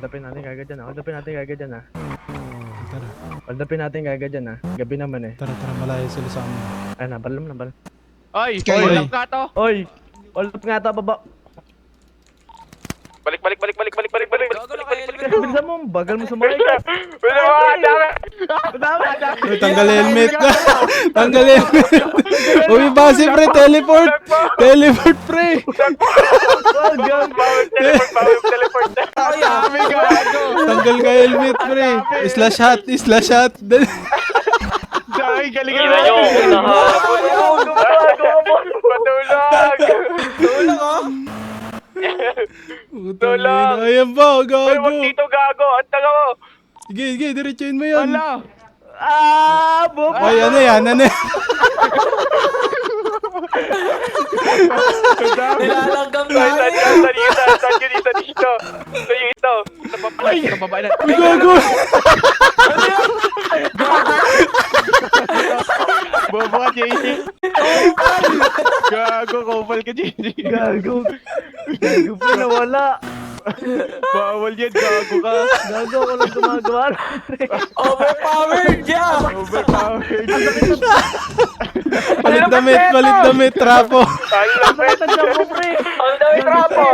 Hold upin natin kagad dyan, Hold upin natin kagad dyan, Tara, Hold upin natin kagad dyan, Gabi naman eh. tara, malayo sila sa amin. Ay, nabalam. Oy, Oy. hold up nga to. Oy! Hold up nga ta, baba. Balik. Gago na kayo, helmet mo. Bilisan mo, bagal mo sumakay ka. Uy, tanggal helmet ka. Tanggal helmet. Uy, base pre, teleport. Teleport pre. Wag, gag. Teleport. Ay, Kami gago. Tanggal ka helmet pre. Slash hat. Dahil galing Ina nyo, Patulog. tulog oh. Tulog. Ayan ba, Ay, wag gago. dito gago. Ang taga mo. Sige, diretsuhin mo yan. Wala. Bobo! Ay, ano yan. Nilalanggam Ay, tayo. saan dito. Napapalay na. Uy, gago. Bobo ka, JC. Gago, kopal ka, JC. Gago. Gago pa, nawala. Bawal yan, gago ka. Gago ako lang gumagawa. Overpowered yeah. Overpowered. Palit damit, trapo. Ang lapit. Tadya mo, pre. ang dami trapo.